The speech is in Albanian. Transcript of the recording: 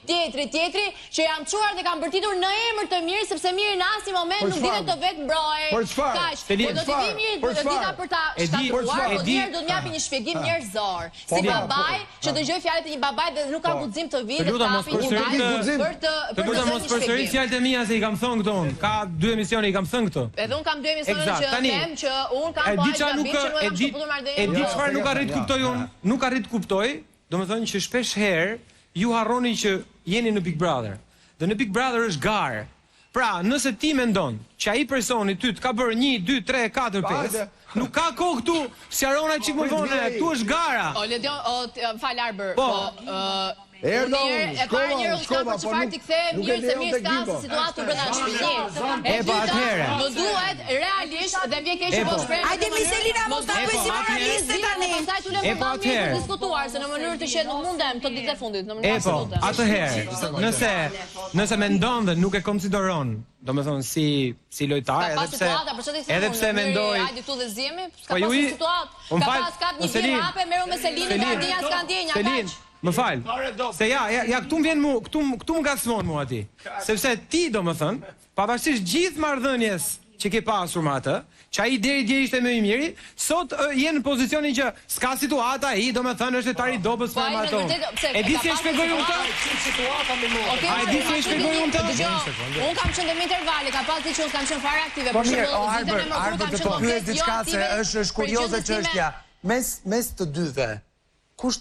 tjetri, që jam çuar dhe kam bërtitur në emër të mirë, sepse mirë në asnjë moment nuk dihet të vetë mbrojë. Për çfarë? Kaq, po do të vi mirë për dita për ta shkatruar, por njëherë do të japi një shpjegim njerëzor. Si babai, që dëgjoj fjalët e një babai dhe nuk ka guxim të vi dhe ta hapi një lajm për të mos përsërit fjalët e mia se i kam thënë këto unë. Ka 2 emisione i kam thënë këto. Edhe un kam 2 emisione që them që un kam e di çfarë nuk arrit kuptoj unë, nuk arrit kuptoj, domethënë që shpesh herë ju harroni që jeni në Big Brother. Dhe në Big Brother është garë. Pra, nëse ti mendon që ai personi ty të ka bërë 1, 2, 3, 4, 5, nuk ka kohë këtu, sjarona çik më vonë, këtu është gara. O Ledion, fal Arber, Erdon, shkova, po nuk mirë se mirë s'ka se situatë brenda shtëpisë. E pa atëherë. Më duhet realisht dhe vjen keq po shpreh. Hajde Miselina mos ta bëj si moraliste tani. Pastaj tu lëmë pa mirë diskutuar se në mënyrë të që nuk mundem të ditë fundit, në mënyrë absolute. Atëherë, nëse mendon dhe nuk e konsideron, domethënë si lojtar, edhe pse mendoj. Hajde këtu dhe zjemi, s'ka pas situatë. Ka pas kat një gjë hape, merru me Selinin, Ardinja s'ka ndjenja kaq. Më fal. Se ja këtu më vjen këtu më gacmon mua aty. Sepse ti domethën, pavarësisht gjithë marrëdhënies që ke pasur me atë, që ai deri dje ishte më i miri, sot je në pozicionin që s'ka situata, ai domethën është lojtar i dobës me ato. E di si e shpjegoj unë këtë? Situata me mua. A e di si e shpjegoj unë këtë? Unë kam qenë në intervale, ka pas diçka që kam qenë fare aktive. Po mirë, Arber të po pyes diçka se është kurioze çështja. Mes të dyve, kush